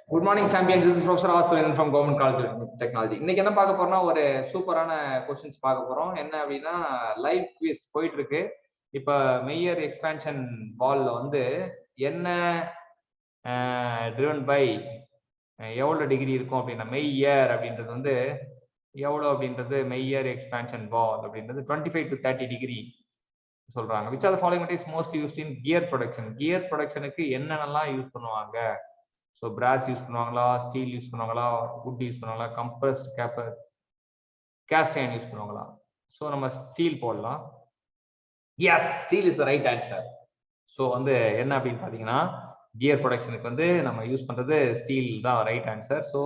Good morning, champions. This is Professor SUREN from Government College of Technology. இன்னைக்கு என்ன பார்க்க போறோம்னா ஒரு சூப்பரான क्वेश्चंस பார்க்க போறோம். என்ன அப்படின்னா லைவ் குவிஸ் போயிட்டு இருக்கு. இப்ப மெய்யர் எக்ஸ்பான்ஷன் பால்ல வந்து என்ன driven by எவ்வளவு டிகிரி இருக்கும் அப்படின்னா மெய்யர் அப்படின்றது வந்து எவ்வளவு அப்படின்றது மெய்யர் எக்ஸ்பான்ஷன் பால் அப்படின்றது 25 to 30 டிகிரி சொல்றாங்க. which are the following is mostly used in gear production. gear productionக்கு என்னென்னலாம் யூஸ் பண்ணுவாங்க? ஸோ பிராஸ் யூஸ் பண்ணுவாங்களா, ஸ்டீல் யூஸ் பண்ணுவாங்களா, வுட் யூஸ் பண்ணுவாங்களா, கம்ப்ரஸ்ட் கேஸ்ட் அயர்ன் யூஸ் பண்ணுவாங்களா? ஸோ நம்ம ஸ்டீல் போடலாம். Yes, steel is the right answer. So வந்து என்ன அப்படின்னு பார்த்தீங்கன்னா கியர் ப்ரொடக்ஷனுக்கு வந்து நம்ம யூஸ் பண்றது ஸ்டீல் தான் ரைட் ஆன்சர். ஸோ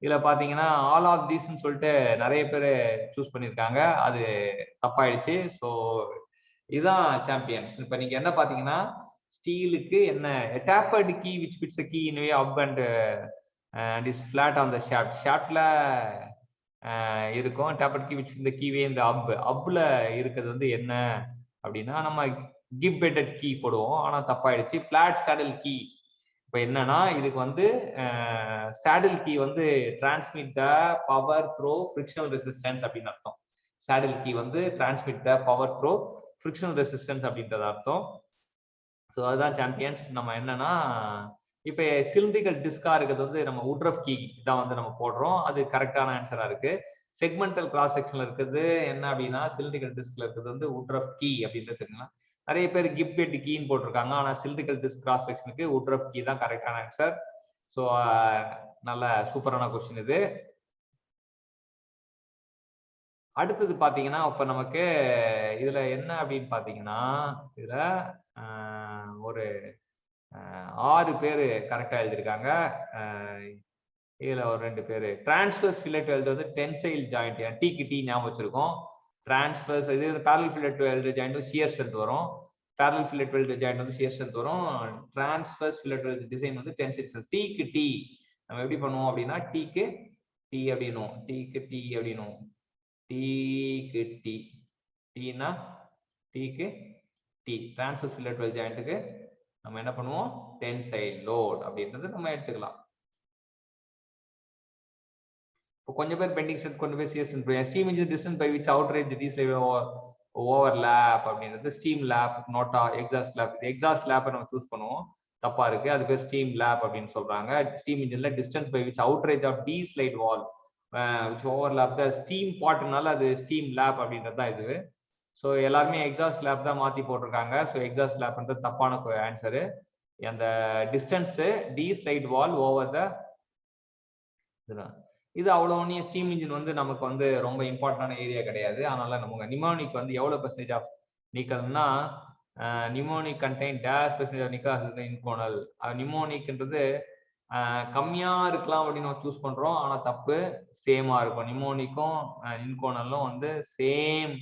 இதில் பார்த்தீங்கன்னா ஆல் ஆஃப் தீஸ்ன்னு சொல்லிட்டு நிறைய பேர் சூஸ் பண்ணியிருக்காங்க, அது தப்பாயிடுச்சு. ஸோ இதுதான் சாம்பியன்ஸ். இப்போ நீங்க என்ன பார்த்தீங்கன்னா ஸ்டீலுக்கு என்ன tapered key which fits the key in way up and is flat on the shaft. shaftல இருக்கும் tapered key which in the key way in the upல இருக்குது வந்து என்ன அப்படின்னா நம்ம give bedded key போடுவோம், ஆனா தப்பாயிடுச்சு. flat saddle key இப்போ என்னன்னா இதுக்கு வந்து saddle key வந்து transmit the power through frictional resistance அப்படின்னு அர்த்தம். saddle key வந்து transmit the power through frictional resistance அப்படின்றது அர்த்தம். ஸோ அதுதான் சாம்பியன்ஸ். நம்ம என்னன்னா இப்போ சிலிண்ட்ரிக்கல் டிஸ்கா இருக்கிறது வந்து நம்ம உட்ரஃப் கீ தான் வந்து நம்ம போடுறோம், அது கரெக்டான ஆன்சரா இருக்கு. செக்மெண்டல் கிராஸ் செக்ஷன்ல இருக்குது என்ன அப்படின்னா சிலிண்ட்ரிக்கல் டிஸ்க்ல இருக்கிறது வந்து உட்ரஃப் கீ அப்படின்றது தெரியுங்களா. நிறைய பேர் கிப்ட் கீன்னு போட்டிருக்காங்க, ஆனா சிலிண்ட்ரிக்கல் டிஸ்க் கிராஸ் செக்ஷனுக்கு உட்ரஃப் கீ தான் கரெக்டான ஆன்சர். ஸோ நல்ல சூப்பரான கொஸ்டின் இது. அடுத்தது பாத்தீங்கன்னா இப்ப நமக்கு இதுல என்ன அப்படின்னு பாத்தீங்கன்னா இதுல ஒரு 6 பேரு கரெக்டா எழுதிருக்காங்க. இதுல ஒரு 2 பேரு டிரான்ஸ்வர்ஸ் ஃபில்லட் வெல்ட் வந்து டென்சைல் ஜாயிண்ட், டீக்கு டி ஞாபகம் வச்சிருக்கோம். டிரான்ஸ்வர்ஸ் இது parallel fillet weld joint shear strength வரும், பேரலல் ஃபில்லட் வெல்ட் ஜாயிண்ட் வந்து ஷியர் ஸ்ட்ரென்த் வரும். டிரான்ஸ்வர்ஸ் ஃபில்லட் வெல்ட் டிசைன் வந்து டென்சைல் ஸ்ட்ரென்த். டீக்கு டி நம்ம எப்படி பண்ணுவோம் அப்படின்னா டீக்கு டி அப்படின்னும், டீக்கு டி அப்படின்னும், டீக்கு டி, டீனா டீக்கு டி. டிரான்ஸ்வர்ஸ் ஃபில்லட் வெல்ட் ஜாயிண்ட்டுக்கு நம்ம என்ன பண்ணுவோம் டென்சைல் லோட் அப்படின்றது நம்ம எடுத்துக்கலாம். இப்போ கொஞ்சம் பேர் பெண்டிங் ஸ்ட்ரென்த், கொஞ்சம் பேர் shear strength. Steam engine distance by which outrage these overlap அப்படின்றது ஸ்டீம் லேப் நோட்டா எக்ஸாஸ்ட் லேப். எக்ஸாஸ்ட் லேப்பை நம்ம சூஸ் பண்ணுவோம், தப்பா இருக்கு. அது பேர் ஸ்டீம் லேப் அப்படின்னு சொல்றாங்க. ஸ்டீம் இன்ஜின்ல distance by which outrage of the slide valve which overlap the steam potனால அது ஸ்டீம் லேப் அப்படின்றது தான் இது. ஸோ எல்லாருமே எக்ஸாஸ்ட் லேப் தான் மாத்தி போட்டிருக்காங்க. ஸோ எக்ஸாஸ்ட் லேப்ன்றது தப்பான ஆன்சரு. அந்த distance D slide wall over the இது அவ்வளோ ஸ்டீம் இன்ஜின் வந்து நமக்கு வந்து ரொம்ப இம்பார்ட்டன்டான ஏரியா கிடையாது. அதனால நமக்கு நிமோனிக் வந்து எவ்வளவு பெர்சன்டேஜ் ஆஃப் நிக்கல்னா nimonic contain dash percentage of nickel inconel. நிமோனிக்ன்றது கம்மியா இருக்கலாம் அப்படின்னு நம்ம சூஸ் பண்றோம், ஆனா தப்பு, சேமா இருக்கும். நிமோனிக்கும் இன்கோனலும் வந்து சேம்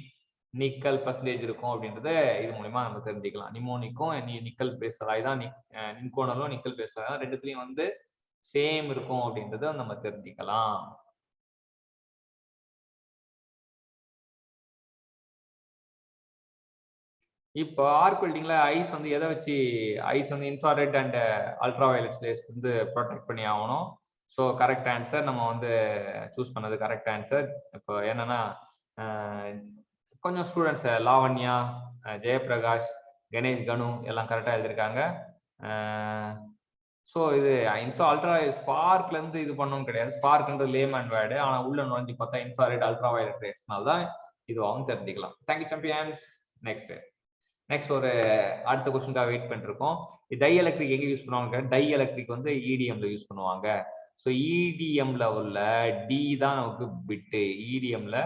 நிக்கல் பர்சன்டேஜ் இருக்கும் அப்படின்றத இது மூலமா நம்ம தெரிஞ்சுக்கலாம். நிமோனிக்கும் நிக்கல் பேஸ்டாய் தான், இன்கோனலும் நிக்கல் பேஸ்டாய் தான், ரெண்டுத்துலயும் வந்து சேம் இருக்கும் அப்படின்றத நம்ம தெரிஞ்சுக்கலாம். இப்போ ஆர்க் வெல்டிங்ல ஐஸ் வந்து எதை வச்சு ஐஸ் வந்து infrared and ultra violet race வந்து ப்ரொடெக்ட் பண்ணி ஆகணும். ஸோ கரெக்ட் ஆன்சர் நம்ம வந்து சூஸ் பண்ணது கரெக்ட் ஆன்சர். இப்போ என்னன்னா கொஞ்சம் ஸ்டூடெண்ட்ஸ் லாவண்யா, ஜெயபிரகாஷ், கணேஷ், கனு எல்லாம் கரெக்டாக எழுதியிருக்காங்க. ஸோ இது அல்ட்ரா ஸ்பார்க்ல இருந்து இது பண்ணணும் கிடையாது, ஸ்பார்க்ன்றது லேமேன் வேர்டு, ஆனால் உள்ள நுழைஞ்சு பார்த்தா இன்ஃப்ராரெட் அல்ட்ரா வயலட் ரேஸ்னால தான் இதுவாகவும் தெரிஞ்சுக்கலாம். Thank you champions. நெக்ஸ்ட் ஒரு அடுத்த கொஸ்டினுக்காக வெயிட் பண்ணிருக்கோம். டை எலக்ட்ரிக் எங்க யூஸ் பண்ணுவாங்க? டை எலக்ட்ரிக் வந்து இடிஎம்ல யூஸ் பண்ணுவாங்க. ஸோ இடிஎம்ல உள்ள டி தான் நமக்கு பிட்டு. இடிஎம்ல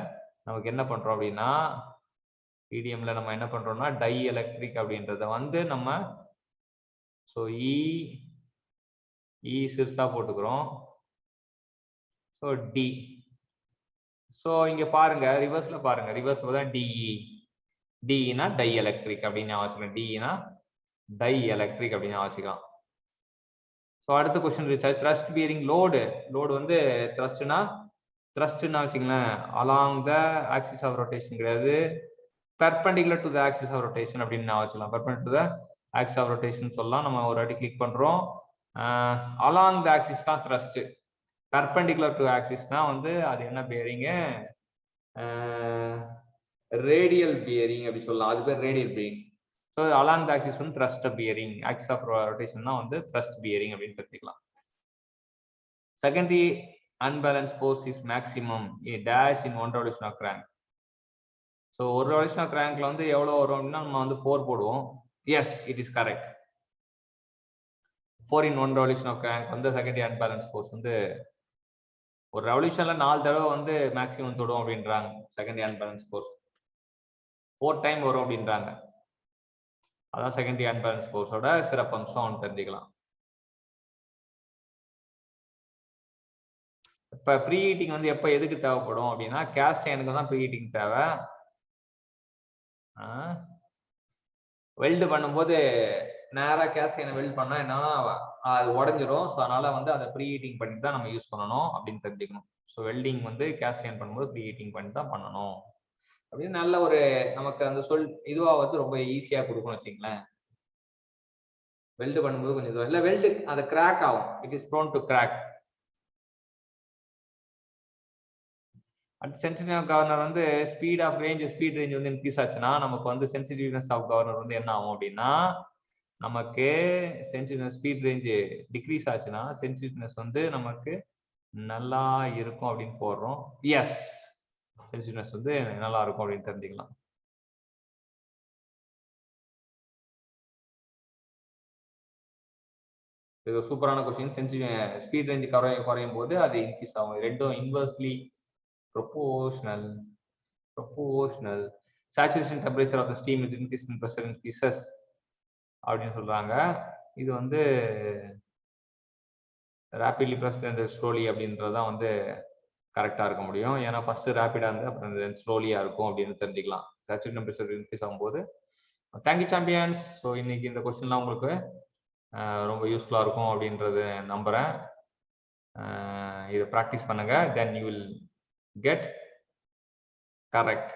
நமக்கு என்ன பண்றோம் அப்படின்னா இடிஎம்ல நம்ம என்ன பண்றோம்னா டை எலக்ட்ரிக் அப்படின்றத வந்து நம்ம ஸோ இ சிறுசா போட்டுக்கிறோம். So D. ஸோ இங்க பாருங்க ரிவர்ஸ்ல பாருங்க, ரிவர்ஸ்ல தான் டிஇ. டினா டை எலக்ட்ரிக் அப்படின்னு வச்சுக்கலாம். டினா டை எலக்ட்ரிக் அப்படின்னு வச்சுக்கலாம். ஸோ அடுத்த question thrust bearing load. Load வந்து த்ரஸ்ட்னா வச்சுங்களேன் along the axis of rotation கிடையாது, perpendicular to the axis of rotation அப்படின்னு வச்சுக்கலாம். Perpendicular to the axis of rotation சொல்லலாம். நம்ம ஒரு வாட்டி கிளிக் பண்றோம். அலாங் த ஆக்சிஸ் தான் த்ரஸ்ட். பர்பெண்டிகுலர் டு ஆக்சிஸ்னா வந்து அது என்ன பியரிங்? ரேடியல் பியரிங் அப்படி சொல்லலாம். அது பேர் radial bearing. So along the axis வந்து thrust bearing. Axis of rotation தான் வந்து த்ரஸ்ட் பியரிங் அப்படின்னு தெரிஞ்சுக்கலாம். Secondary unbalance force is maximum dash in 1 revolution of crank. So ஒரு ரெவல்யூஷன் ஆஃப் கிராங்க்ல வந்து எவ்வளோ வரும் அப்படின்னா நம்ம வந்து 4 போடுவோம். Yes, it is correct. 4 in 1 revolution of crank வந்து செகண்டரி அன்பேலன்ஸ் ஃபோர்ஸ் வந்து ஒரு ரெவல்யூஷன்ல 4 தடவை வந்து மேக்ஸிமம் தொடும் அப்படின்றாங்க. செகண்டரி அன்பேலன்ஸ் ஃபோர்ஸ் 4 டைம் வரும் அப்படின்றாங்க. அதான் செகண்டரி அன்பேலன்ஸ் ஃபோர்ஸோட சிறப்பம்சம் தெரிஞ்சுக்கலாம். இப்ப ப்ரீ ஹீட்டிங் வந்து எப்ப எதுக்கு தேவைப்படும் அப்படின்னா கேஸ்ட் அயனுக்கு தான் ப்ரீ ஹீட்டிங் தேவை. வெல்டு பண்ணும்போது நேரா கேஸ்ட் அயனை வெல்ட் பண்ணா என்னன்னா அது உடஞ்சிரும். ஸோ அதனால வந்து அதை ப்ரீ ஹீட்டிங் பண்ணி தான் நம்ம யூஸ் பண்ணணும் அப்படின்னு தெரிஞ்சுக்கணும். ஸோ வெல்டிங் வந்து கேஸ்ட் அயன் பண்ணும்போது ப்ரீ ஹீட்டிங் பண்ணி தான் பண்ணணும் அப்படின்னு நல்ல ஒரு நமக்கு அந்த இதுவா வந்து ரொம்ப ஈஸியா கொடுக்கணும் வச்சுங்களேன். வெல்டு பண்ணும்போது கொஞ்சம் இதுவா இல்லை வெல்டு அது கிராக் ஆகும். It is prone to crack. Sensitive of governor வந்து ஸ்பீட் ரேஞ்ச் வந்து இன்க்ரீஸ் ஆச்சுன்னா நமக்கு வந்து சென்சிட்டிவ்னஸ் ஆஃப் கவர்னர் வந்து என்ன ஆகும் அப்படின்னா நமக்கு சென்சிட்டிவ்னஸ் ஸ்பீட் ரேஞ்ச் டிக்ரீஸ் ஆச்சுன்னா சென்சிட்டிவ்னஸ் வந்து நமக்கு நல்லா இருக்கும் அப்படின்னு போடுறோம். எஸ், சென்சிட்டிவ்னஸ் வந்து நல்லா இருக்கும் அப்படின்னு தெரிஞ்சுக்கலாம். இது சூப்பரான கொஸ்டின். சென்சிட்டிவ் ஸ்பீட் ரேஞ்ச் குறையும் போது அது இன்க்ரீஸ் ஆகும். ரெண்டும் inversely proportional. Saturation temperature of the steam with increase in pressure increases அப்படின்னு சொல்றாங்க. இது வந்து rapidly pressed and slowly அப்படின்றதான் வந்து கரெக்டா இருக்க முடியும். ஏன்னா ஃபர்ஸ்ட் ரேபிடா இருந்து அப்புறம் ஸ்லோலியா இருக்கும் அப்படின்னு தெரிஞ்சுக்கலாம். சேச்சுரேஷன் டெம்பரேச்சர் இன்க்ரீஸ் ஆகும்போது. Thank you champions. ஸோ இன்னைக்கு இந்த கொஸ்டின்லாம் உங்களுக்கு ரொம்ப யூஸ்ஃபுல்லா இருக்கும் அப்படின்றது நம்புறேன். இதை ப்ராக்டிஸ் பண்ணுங்க. Then you will get correct